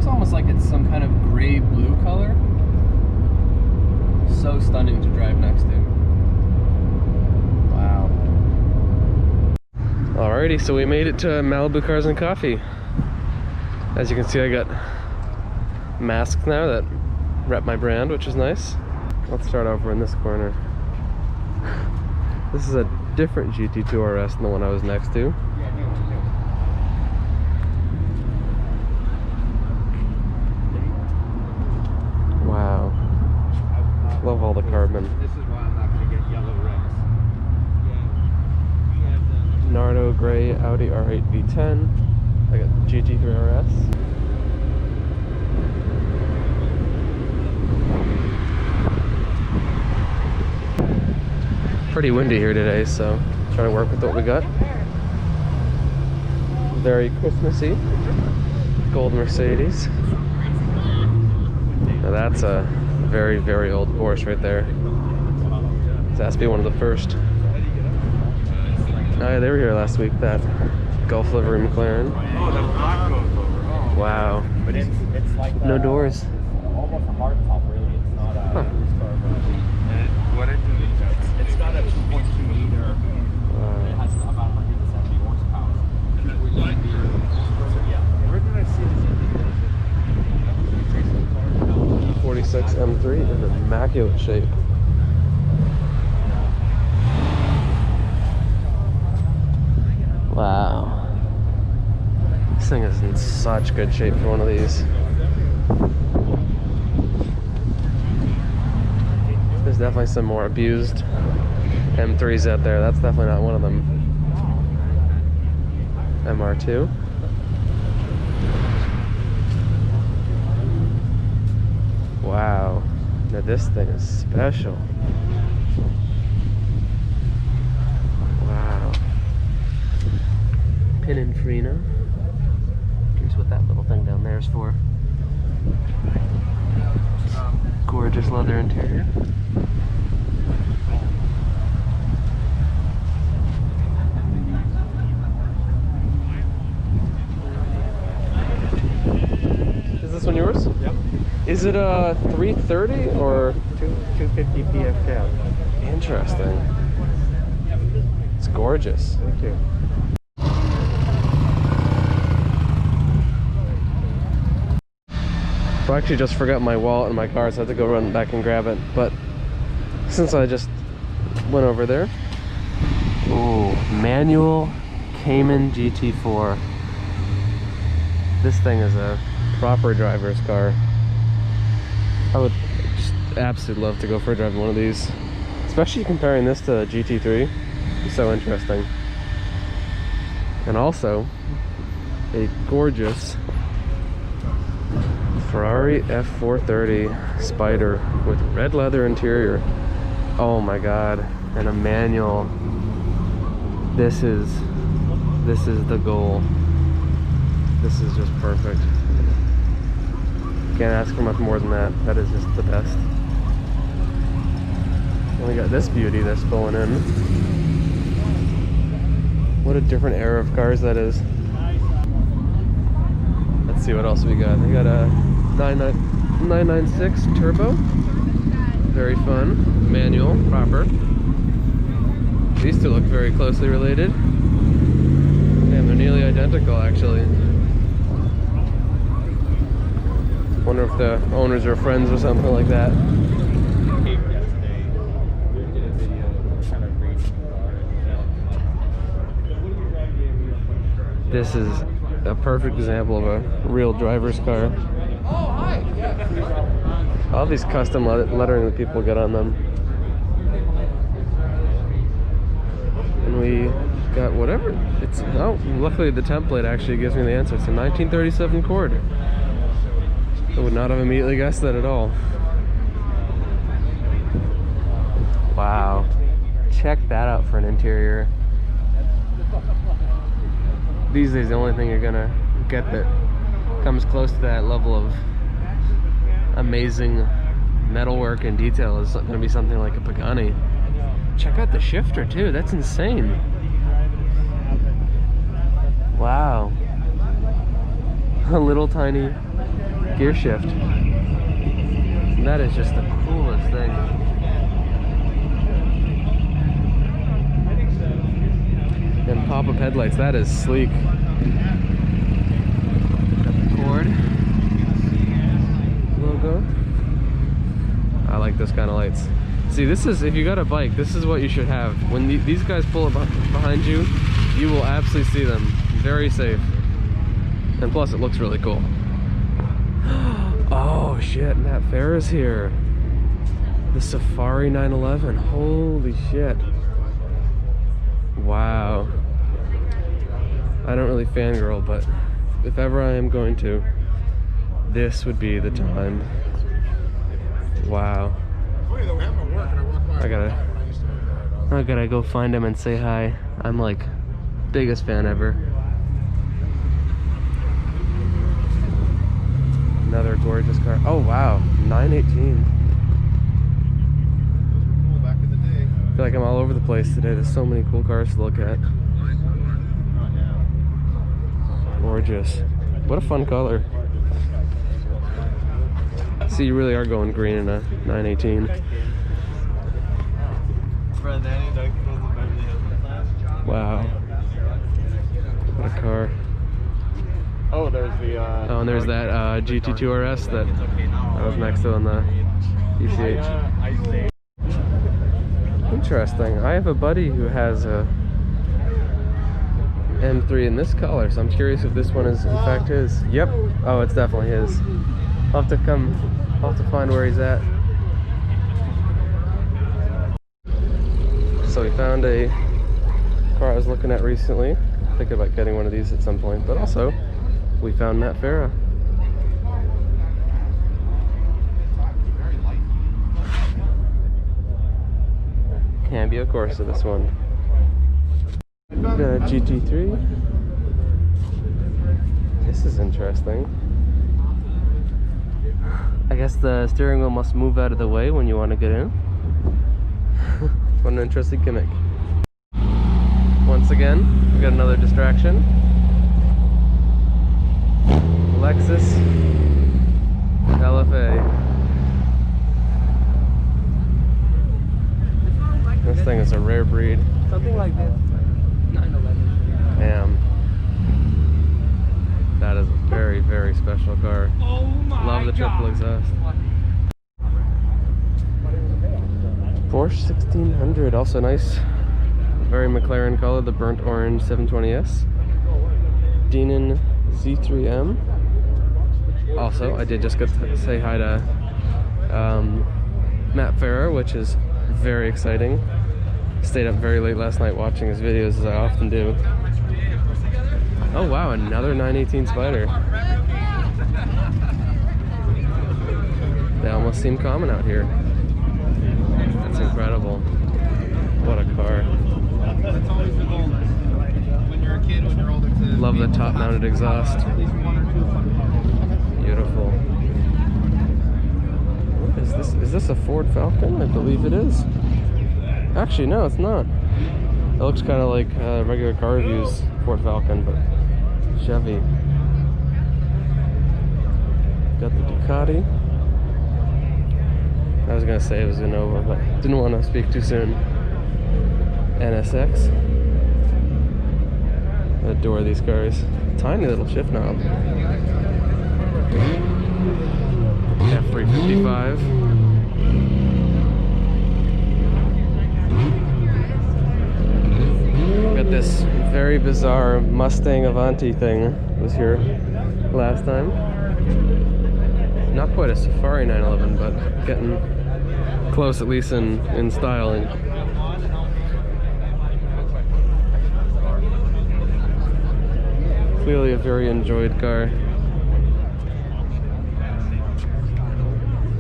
looks almost like it's some kind of gray-blue color. So stunning to drive next to. Wow. Alrighty, so we made it to Malibu Cars and Coffee. As you can see, I got masks now that rep my brand, which is nice. Let's start over in this corner. This is a different GT2 RS than the one I was next to. Wow. Love all the carbon. This is why I'm not going to get yellow rims. Nardo gray Audi R8 V10. I got GT3 RS. Pretty windy here today, so trying to work with what we got. Very Christmassy. Gold Mercedes. Now that's a very, very old Porsche right there. This has to be one of the first. Oh yeah, they were here last week, that Gulf livery Mclaren. Oh, the black goes over. Oh. Wow. But it's like no doors. Almost a hard top, really. It's not a what it is, it's got a 2.2 liter. It has about 170 horsepower. Yeah. Where did I see this? 46 M3 in immaculate shape. Wow. This thing is in such good shape for one of these. There's definitely some more abused M3s out there. That's definitely not one of them. MR2. Wow. Now this thing is special. Wow. Pininfarina. Curious what that little thing down there is for. Gorgeous leather interior. Is this one yours? Yep. Is it a 330 or 250 PF10? Interesting. It's gorgeous. Thank you. So I actually just forgot my wallet in my car, so I had to go run back and grab it. But since I just went over there. Ooh, manual Cayman GT4. This thing is a proper driver's car. I would just absolutely love to go for a drive in one of these. Especially comparing this to a GT3. It's so interesting. And also, a gorgeous Ferrari F430 Spider with red leather interior. Oh my god. And a manual. This is the goal. This is just perfect. Can't ask for much more than that. That is just the best. And we got this beauty that's pulling in. What a different era of cars that is. Let's see what else we got. We got a 996 turbo. Very fun. Manual, proper. These two look very closely related. Damn, they're nearly identical actually. Wonder if the owners are friends or something like that. This is a perfect example of a real driver's car. All these custom lettering that people get on them. And we got whatever. It's, oh, luckily the template actually gives me the answer. It's a 1937 Cord. I would not have immediately guessed that at all. Wow. Check that out for an interior. These days, the only thing you're gonna get that comes close to that level of amazing metalwork and detail is gonna be something like a Pagani. Check out the shifter too, that's insane. Wow. A little tiny gear shift. And that is just the coolest thing. And pop-up headlights, that is sleek. Got the Cord logo. I like those kind of lights. See, this is, if you got a bike, this is what you should have. When these guys pull up behind you, you will absolutely see them. Very safe. And plus, it looks really cool. Oh shit, Matt Farah's here. The Safari 911. Holy shit. Wow. I don't really fangirl, but if ever I am going to, this would be the time. Wow. I gotta go find him and say hi. I'm like biggest fan ever. Another gorgeous car. Oh wow, 918. Back in the day. I feel like I'm all over the place today. There's so many cool cars to look at. Gorgeous. What a fun color. See, you really are going green in a 918. Wow. What a car. Oh, there's the oh, and there's that GT2 RS that I was next to on the ECH. Interesting. I have a buddy who has a M3 in this color, so I'm curious if this one is in fact his. Yep. Oh, it's definitely his. I'll have to find where he's at. So we found a car I was looking at recently. Thinking about getting one of these at some point, but also we found Matt Farah. Cambio Corsa, this one. Got a GT3. This is interesting. I guess the steering wheel must move out of the way when you want to get in. What an interesting gimmick. Once again, we got another distraction. Lexus LFA. This thing is a rare breed. something like this. 911. Damn. That is a very, very special car. Oh my Love the triple exhaust. Porsche 1600, also nice. Very Mclaren color, the burnt orange 720S. Denon Z3M. Also, I did just get to say hi to Matt Farah, which is very exciting. Stayed up very late last night watching his videos, as I often do. Oh wow, another 918 Spider. They almost seem common out here. That's incredible. What a car. That's always the goal. When you're a kid, when you're older, to love the top-mounted exhaust. at least one or two fun cars. Beautiful. What is this? Is this a Ford Falcon? I believe it is. Actually, no, it's not. It looks kind of like regular car reviews Ford Falcon, but Chevy. Got the Ducati. I was gonna say it was a Nova, but didn't want to speak too soon. NSX. I adore these cars. Tiny little shift knob. F355. Got this very bizarre Mustang Avanti thing. It was here last time. Not quite a Safari 911, but getting close, at least in styling. Clearly a very enjoyed car.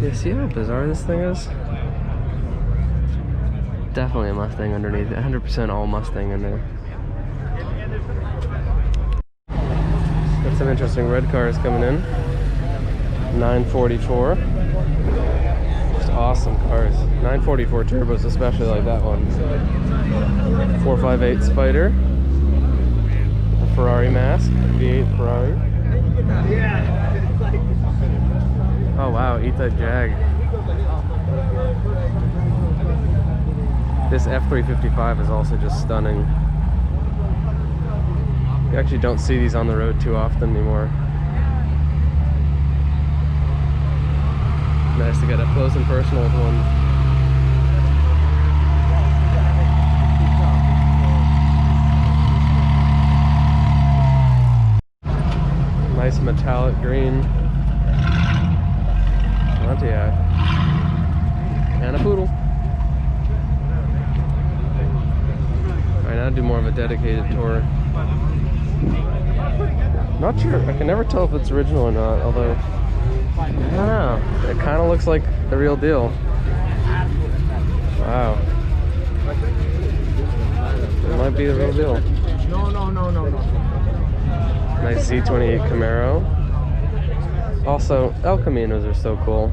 You see how bizarre this thing is? Definitely a Mustang underneath it. 100% all Mustang in there. Got some interesting red cars coming in. 944. Just awesome cars. 944 turbos, especially like that one. 458 Spider. The Ferrari mask. V8 Ferrari. Oh wow, E-Type Jag. This F355 is also just stunning. You actually don't see these on the road too often anymore. Nice to get up close and personal with one. Nice metallic green Pontiac. And a poodle. Alright, now do more of a dedicated tour. Not sure, I can never tell if it's original or not, although I don't know. It kind of looks like the real deal. Wow. It might be the real deal. No. Nice Z28 Camaro. Also, El Caminos are so cool.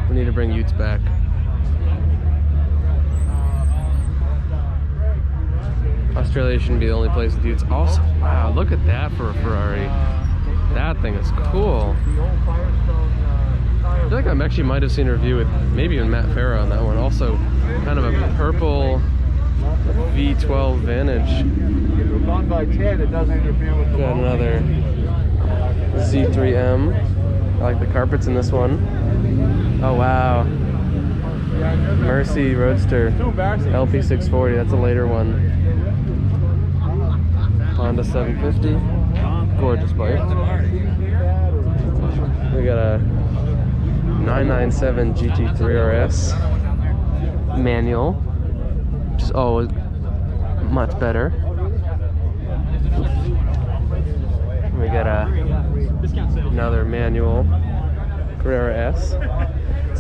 We need to bring Utes back. Australia shouldn't be the only place with Utes. Also, wow, look at that for a Ferrari. That thing is cool. I feel like I actually might have seen a review with maybe even Matt Farah on that one. Also, kind of a purple V12 Vantage. If we're gone by 10, it doesn't interfere with the Got another Z3M. I like the carpets in this one. Oh wow. Mercy Roadster LP640. That's a later one. Honda 750. Gorgeous bike. We got a 997 GT3 RS manual, which is always much better. We got another manual Carrera S.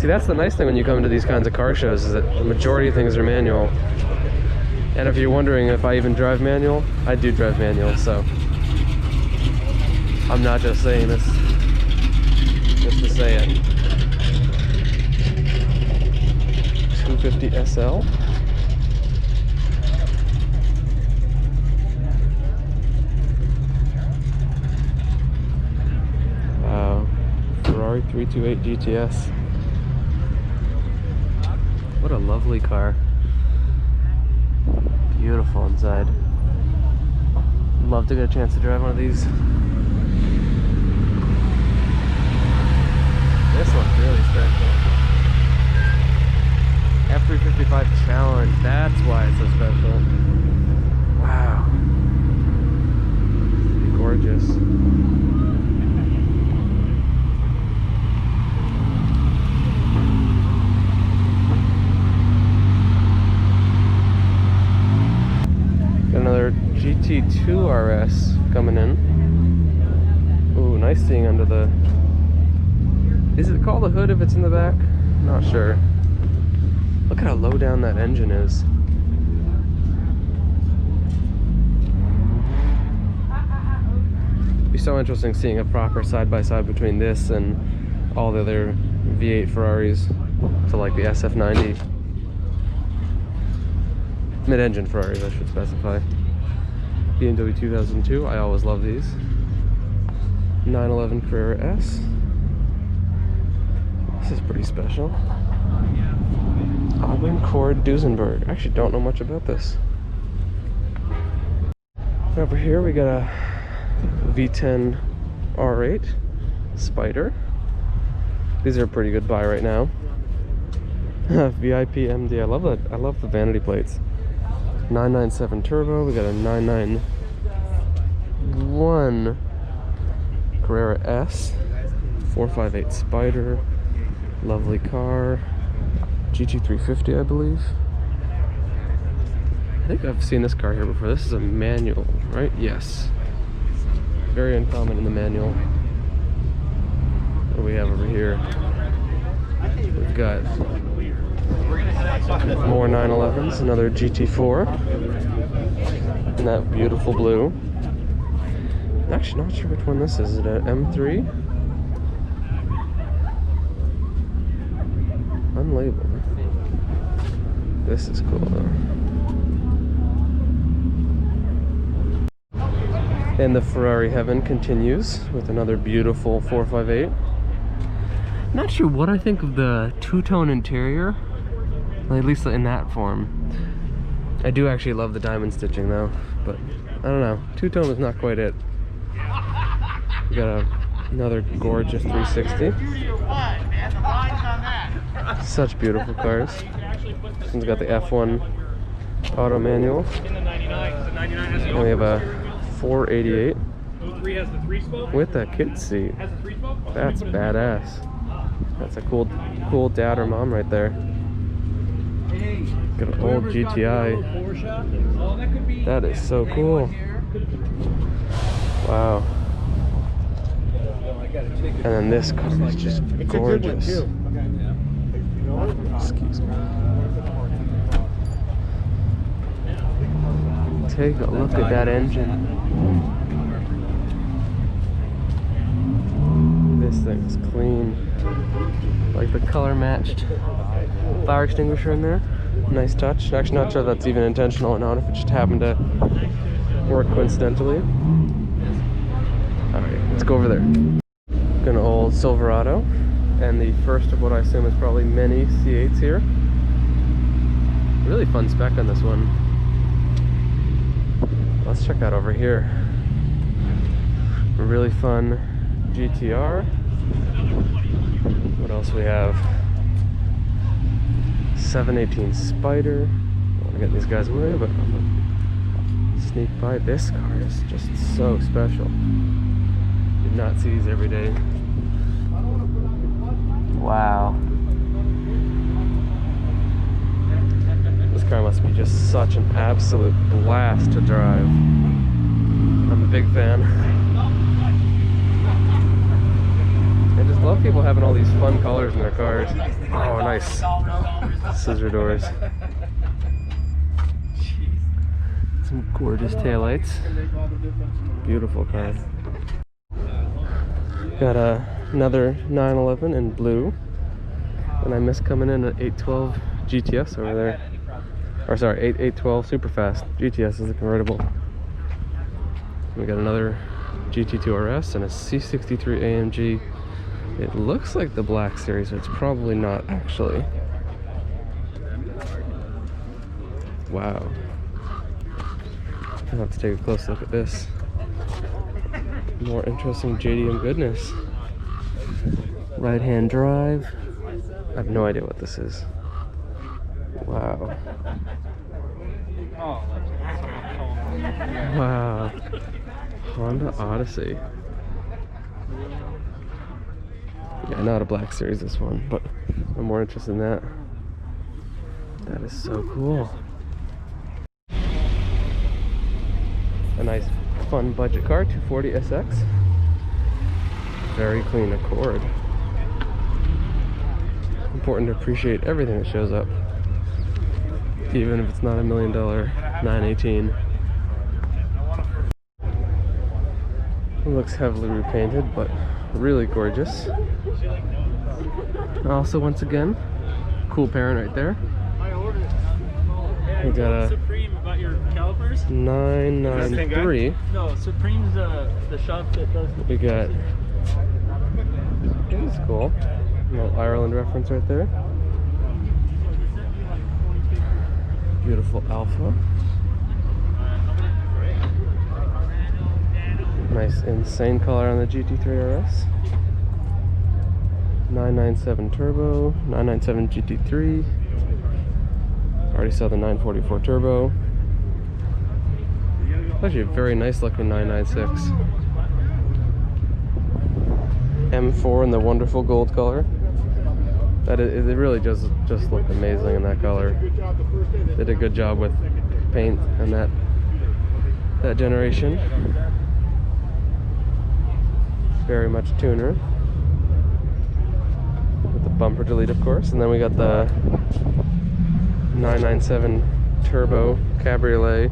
See, that's the nice thing when you come to these kinds of car shows, is that the majority of things are manual. And if you're wondering if I even drive manual, I do drive manual, so I'm not just saying this just to say it. 250 SL. Wow. Ferrari 328 GTS. What a lovely car. Beautiful inside. Love to get a chance to drive one of these. This one's really special. F355 Challenge, that's why it's so special. Wow. Gorgeous. Got another GT2 RS coming in. Ooh, nice seeing under the... Is it called a hood if it's in the back? Not sure. Look at how low down that engine is. It'd be so interesting seeing a proper side-by-side between this and all the other V8 Ferraris, to like the SF90. Mid-engine Ferraris, I should specify. BMW 2002, I always love these. 911 Carrera S. This is pretty special. Auburn-Cord Duesenberg. I actually don't know much about this. Over here we got a V10 R8 Spider. These are a pretty good buy right now. VIP MD. I love that. I love the vanity plates. 997 Turbo. We got a 991 Carrera S. 458 Spider. Lovely car. GT350, I believe. I think I've seen this car here before. This is a manual, right? Yes. Very uncommon in the manual. What do we have over here? We've got more 911s, another GT4. And that beautiful blue. I'm actually not sure which one this is. Is it an M3? Unlabeled. This is cool though. And the Ferrari heaven continues with another beautiful 458. Not sure what I think of the two-tone interior, at least in that form. I do actually love the diamond stitching though, but I don't know. Two-tone is not quite it. We got another gorgeous 360. Such beautiful cars. This one's got the F1 auto manual. And we have a 488 with that kid seat. That's badass. That's a cool dad or mom right there. Got an old GTI. That is so cool. Wow. And then this car is just gorgeous. Excuse me. Take a look at that engine. This thing is clean. Like the color matched fire extinguisher in there. Nice touch. Actually not sure if that's even intentional or not, if it just happened to work coincidentally. Alright, let's go over there. Got an old Silverado and the first of what I assume is probably many C8s here. Really fun spec on this one. Let's check out over here. A really fun GTR. What else we have? 718 Spider. I don't want to get these guys away, but I'm gonna sneak by. This car is just so special. You do not see these every day. Wow. This car must be just such an absolute blast to drive. I'm a big fan. I just love people having all these fun colors in their cars. Oh, nice. Scissor doors. Some gorgeous taillights. Beautiful car. Got another 911 in blue. And I miss coming in an 812 GTS over there. Or sorry, 812 Superfast. GTS is the convertible. We got another GT2 RS and a C63 AMG. It looks like the Black Series, but it's probably not actually. Wow. I'll have to take a close look at this. More interesting JDM goodness. Right-hand drive. I have no idea what this is. Wow. Wow. Honda Odyssey. Yeah, not a Black Series, this one, but I'm more interested in that. That is so cool. A nice, fun budget car, 240 SX. Very clean Accord. Important to appreciate everything that shows up, even if it's not $1 million 918. It looks heavily repainted, but really gorgeous. Also, once again, cool parent right there. We got a Supreme about your calipers? 993. No, Supreme's the shop that does. We got. That's cool. A little Ireland reference right there. Beautiful Alpha. Nice insane color on the GT3 RS. 997 Turbo, 997 GT3. Already saw the 944 Turbo. Actually a very nice looking 996. M4 in the wonderful gold color. It really just looked amazing in that color. They did a good job with paint and that generation. Very much tuner. With the bumper delete, of course. And then we got the 997 Turbo Cabriolet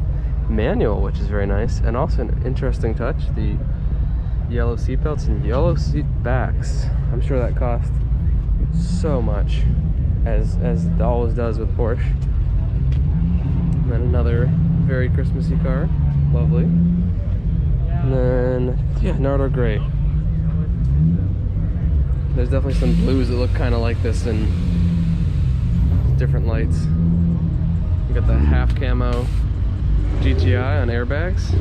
manual, which is very nice. And also an interesting touch, the yellow seat belts and yellow seat backs. I'm sure that cost so much, as it always does with Porsche. And then another very Christmassy car. Lovely. And then, yeah, Nardo Gray. There's definitely some blues that look kind of like this in different lights. You got the half camo GTI on airbags.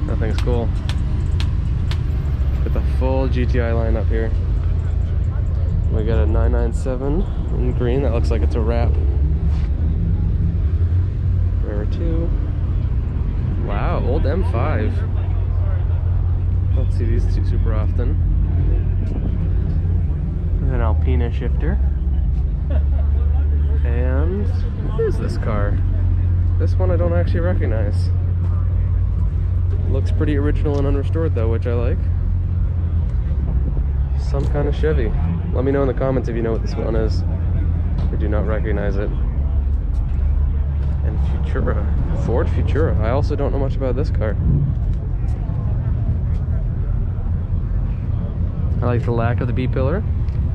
That thing's cool. Got the full GTI line up here. We got a 997 in green. That looks like it's a wrap. Rare 2. Wow, old M5. Don't see these two super often. An Alpina shifter. And what is this car? This one I don't actually recognize. Looks pretty original and unrestored though, which I like. Some kind of Chevy. Let me know in the comments if you know what this one is. I do not recognize it. And Futura. Ford Futura. I also don't know much about this car. I like the lack of the B-pillar.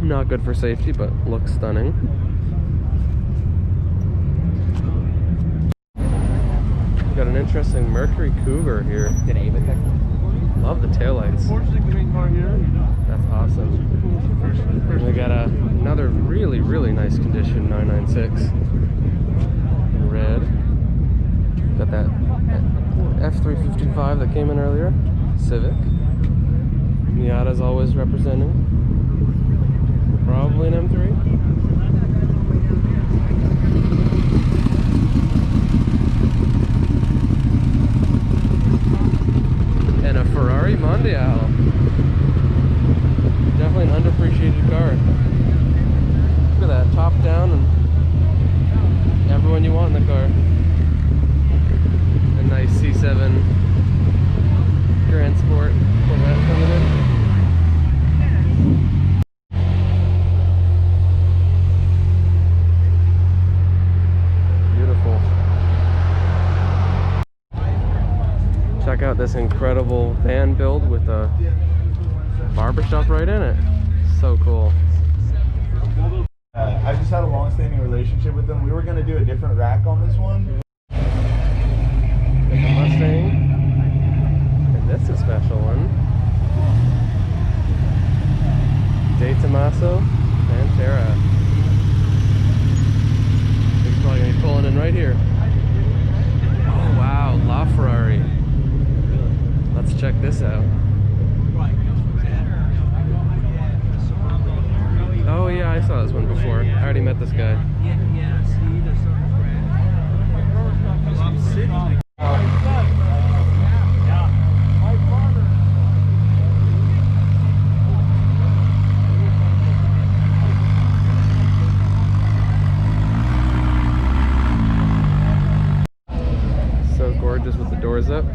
Not good for safety, but looks stunning. We've got an interesting Mercury Cougar here. Love the taillights. That's awesome. We got another really, really nice condition 996 in red. Got that F355 that came in earlier. Civic. Miata's always representing. Probably an M3. And a Ferrari Mondial. Definitely an underappreciated car. Look at that, top down and everyone you want in the car. A nice C7 Grand Sport Corvette coming in. Beautiful. Check out this incredible van build with a barbershop right in it. So cool. I just had a long-standing relationship with them. We were going to do a different rack on this one. Got the Mustang. And this is a special one. De Tomaso Pantera. He's probably going to be pulling in right here. Oh wow, LaFerrari. Let's check this out. Oh yeah, I saw this one before. I already met this guy. So gorgeous with the doors up.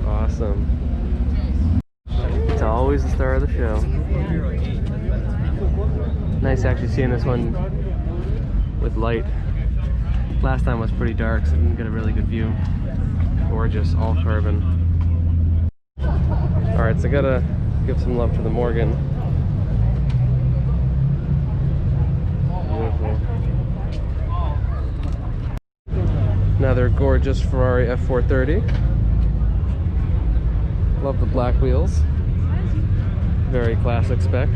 Awesome. It's always the star of the show. Nice actually seeing this one with light. Last time was pretty dark, so I didn't get a really good view. Gorgeous, all carbon. Alright, so I gotta give some love to the Morgan. Beautiful. Another gorgeous Ferrari F430. Love the black wheels. Very classic spec.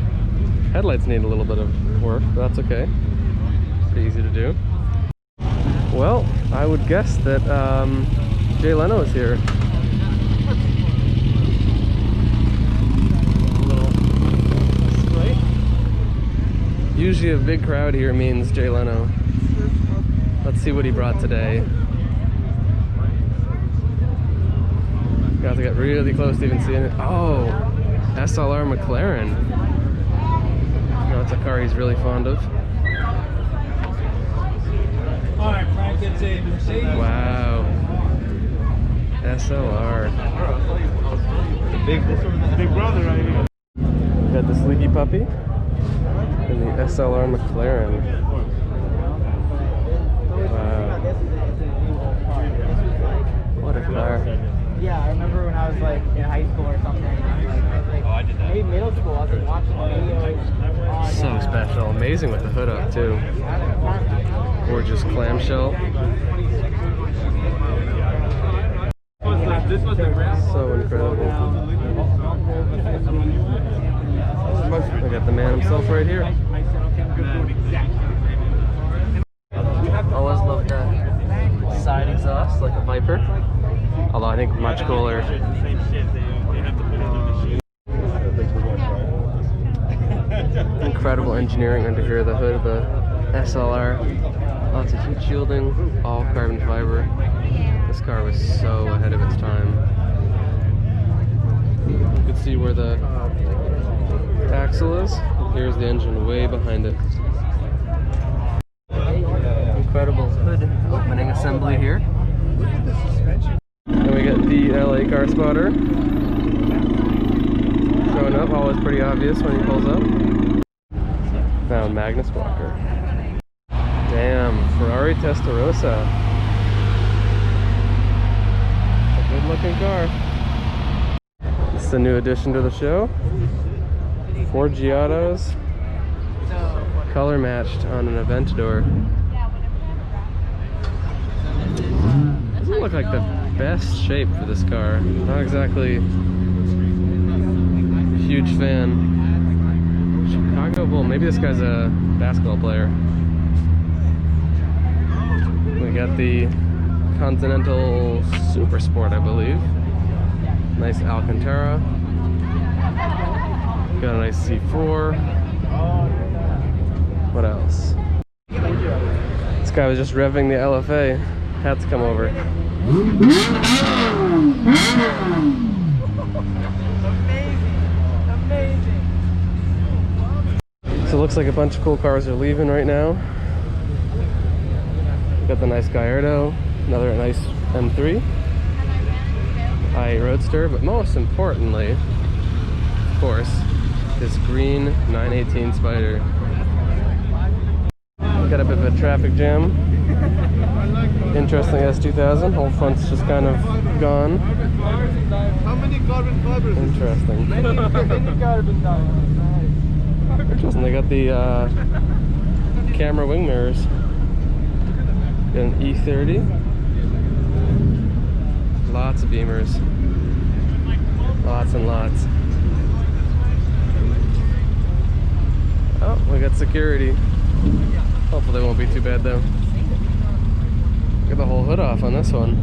Headlights need a little bit of work, but that's okay. Pretty easy to do. Well, I would guess that Jay Leno is here. Usually a big crowd here means Jay Leno. Let's see what he brought today. Got to get really close to even seeing it. Oh, SLR Mclaren. No, it's a car he's really fond of. Alright, Frank, it's a Mercedes. Wow. SLR. Big brother right here. Got the Sleepy Puppy and the SLR McLaren. Wow. What a car. Yeah, I remember when I was like in high school or something. I did that. Maybe middle school. I was like watching videos. So special. Amazing with the hood up too. Gorgeous clamshell. This was the ground. So incredible. I got the man himself right here. Always loved that side exhaust like a Viper. Although I think much cooler. Incredible engineering under here. The hood of the SLR. Lots of heat shielding, all carbon fiber. This car was so ahead of its time. You can see where the axle is. Here's the engine way behind it. Incredible hood opening assembly here. And we got the LA car spotter showing up, always pretty obvious when he pulls up. Found Magnus Walker. Damn, Ferrari Testarossa. A good looking car. It's the new addition to the show. 4 Giottos. Color matched on an Aventador. Doesn't look like the best shape for this car. Not exactly a huge fan. Chicago Bull. Maybe this guy's a basketball player. We got the Continental Super Sport, I believe. Nice Alcantara. Got a nice C4. What else? This guy was just revving the LFA. Had to come over. Amazing. So it looks like a bunch of cool cars are leaving right now. Got the nice Gallardo, another nice M3, i8 Roadster, but most importantly, of course, this green 918 Spider. Got a bit of a traffic jam. Interesting S2000. Whole front's just kind of gone. How many carbon fibers? Interesting. Interesting. They got the camera wing mirrors. Got an E30. Lots of beamers. Lots and lots. Oh, we got security. Hopefully they won't be too bad though. Get the whole hood off on this one.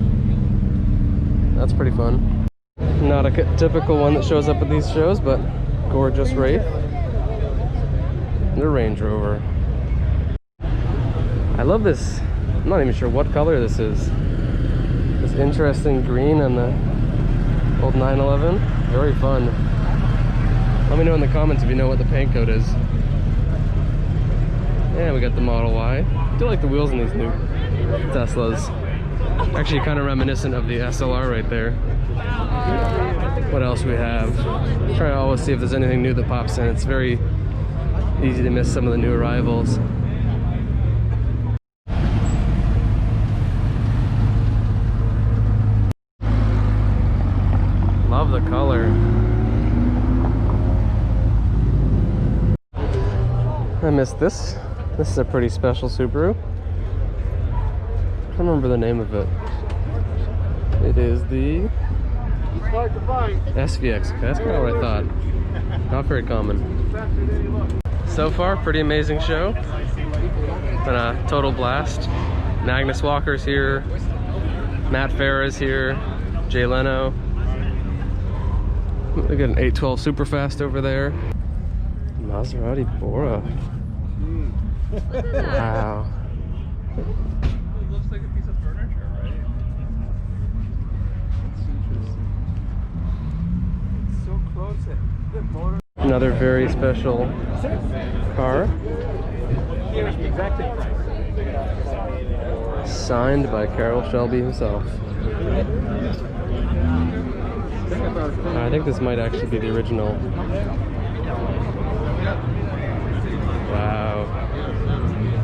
That's pretty fun. Not a typical one that shows up at these shows, but gorgeous Wraith. And a Range Rover. I love this. I'm not even sure what color this is. This interesting green on the old 911. Very fun. Let me know in the comments if you know what the paint code is. And we got the Model Y. I do like the wheels in these new Teslas. Actually kind of reminiscent of the SLR right there. What else we have? I'm trying to always see if there's anything new that pops in. It's very easy to miss some of the new arrivals. Love the color. I missed this. This is a pretty special Subaru. I don't remember the name of it. It is the SVX. Okay, that's kind of what I thought. Not very common. So far, pretty amazing show. Been a total blast. Magnus Walker's here. Matt Farah's here. Jay Leno. We got an 812 Superfast over there. Maserati Bora. Wow. It looks like a piece of furniture, right? It's so close. The motor. Another very special car. Signed by Carroll Shelby himself. I think this might actually be the original. Wow.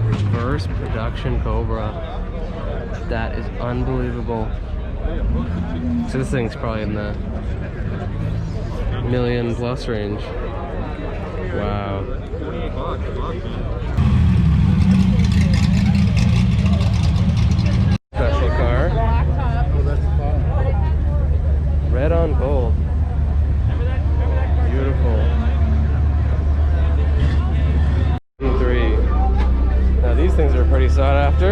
Reverse production Cobra. That is unbelievable. So this thing's probably in the $1 million+ range. Wow. Special car. pretty sought after.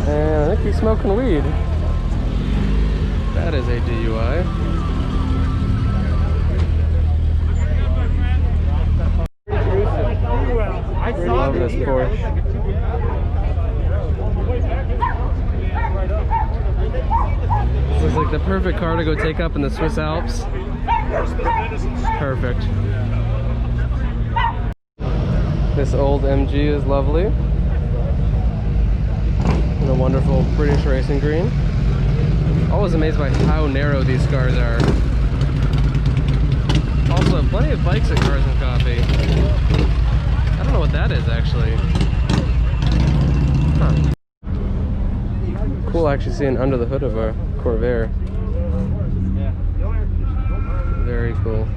And I think he's smoking weed. That is a DUI. I love this Porsche. This is like the perfect car to go take up in the Swiss Alps. Perfect. This old MG is lovely. And a wonderful British racing green. Always amazed by how narrow these cars are. Also, plenty of bikes at Cars and Coffee. I don't know what that is actually. Huh. Cool actually seeing under the hood of a Corvair. Very cool.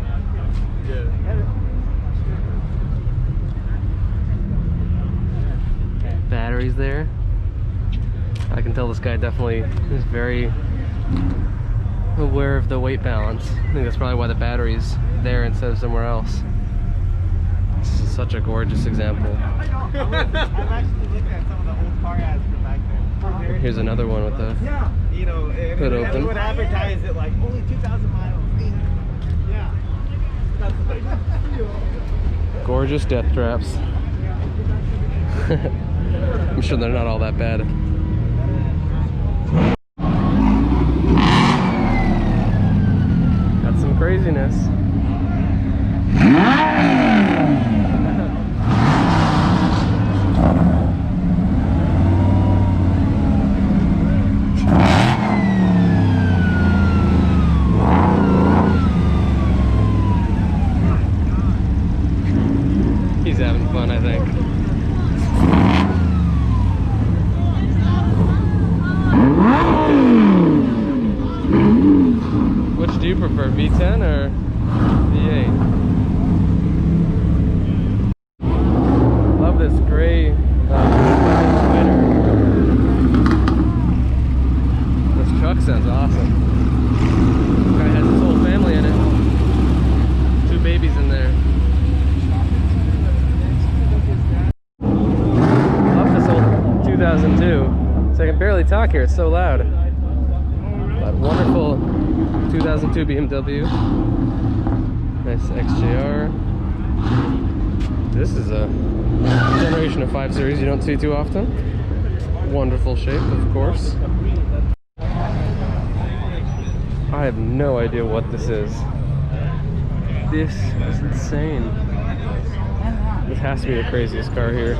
Batteries there. I can tell this guy definitely is very aware of the weight balance. I think that's probably why the battery's there instead of somewhere else. This is such a gorgeous example. I'm actually looking at some of the old car ads from back there. Here's another one with the You know, hood open. They would advertise it like only 2,000 miles. Yeah. Gorgeous death traps. I'm sure they're not all that bad. Got some craziness. He's having fun, I think. Which do you prefer, V10 or V8? Love this gray spider. This truck sounds awesome. Guy has his whole family in it. 2 babies in there. Love this old 2002. So I can barely talk here, it's so loud. That wonderful 2002 BMW. Nice XJR. This is a generation of 5 Series you don't see too often. Wonderful shape, of course. I have no idea what this is. This is insane. This has to be the craziest car here.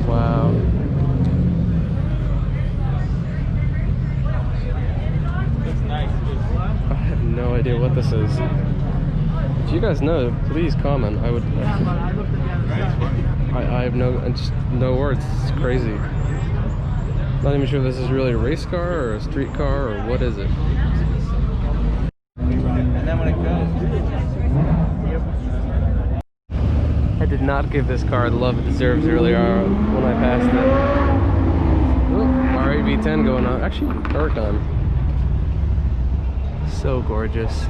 Wow. I have no idea what this is. If you guys know, please comment. I would. I have no words. It's crazy. Not even sure if this is really a race car or a street car or what is it. And then when it goes, I did not give this car the love it deserves earlier when I passed it. Ooh, R8 V10 going on. Actually, Huracan. So gorgeous.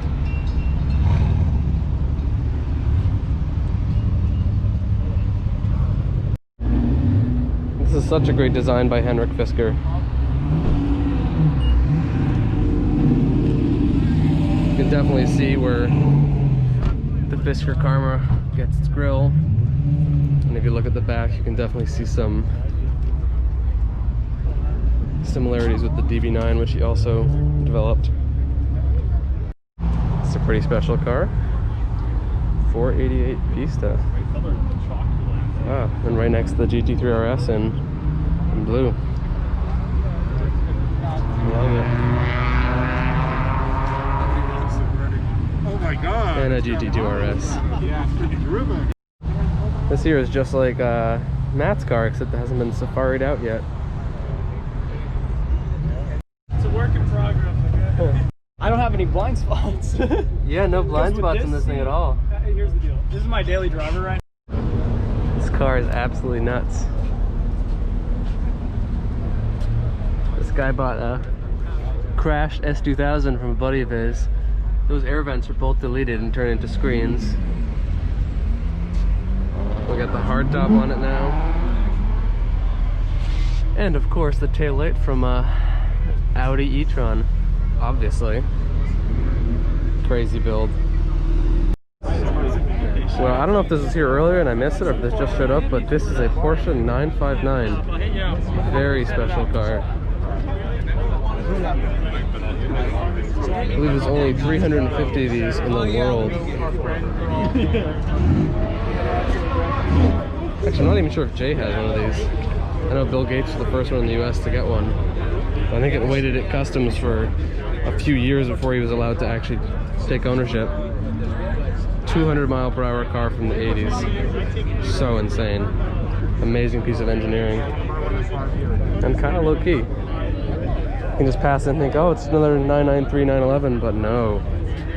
This is such a great design by Henrik Fisker. You can definitely see where the Fisker Karma gets its grille. And if you look at the back, you can definitely see some similarities with the DB9, which he also developed. It's a pretty special car. 488 Pista. Ah, and right next to the GT3 RS in blue. Love it. Oh my god. And a GT2 RS. Yeah, pretty terrific. This here is just like Matt's car, except it hasn't been safari'd out yet. It's a work in progress, I guess. I don't have any blind spots. Yeah, no blind spots in this thing at all. Here's the deal. This is my daily driver right now. This car is absolutely nuts. This guy bought a crashed S2000 from a buddy of his. Those air vents are both deleted and turned into screens. We got the hardtop on it now. And of course the taillight from Audi e-tron, obviously. Crazy build. Well, I don't know if this was here earlier and I missed it or if this just showed up, but this is a Porsche 959. Very special car. I believe there's only 350 of these in the world. Actually, I'm not even sure if Jay has one of these. I know Bill Gates was the first one in the US to get one. I think it waited at customs for a few years before he was allowed to actually take ownership. 200-mile-per-hour car from the 80s. So insane. Amazing piece of engineering. And kind of low-key. You can just pass it and think, oh, it's another 993, 911, but no.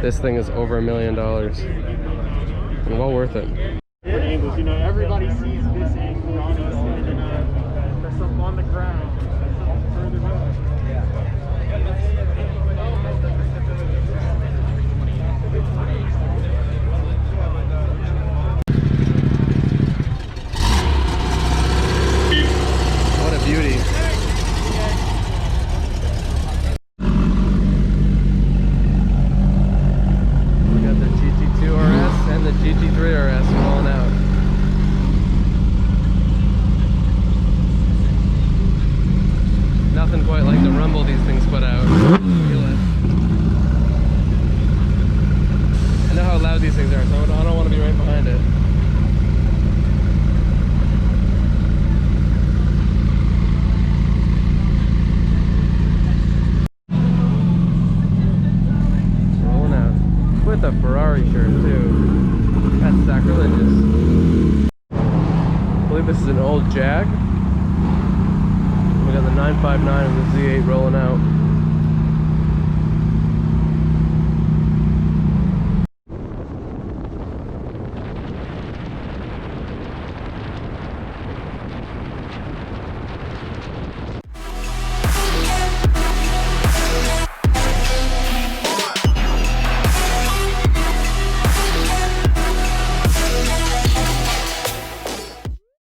This thing is over $1 million. And well worth it. Angles, you know, everybody sees this angle on us, and there's something on the ground. There's something further back. What a beauty. We got the GT2 RS and the GT3 RS rolling out. Nothing quite like the rumble these things put out. Feel it. I know how loud these things are, so I don't want to be right behind it. Rolling out. With a Ferrari shirt too. That's sacrilegious. I believe this is an old Jag. We got the 959 and the Z8 rolling out.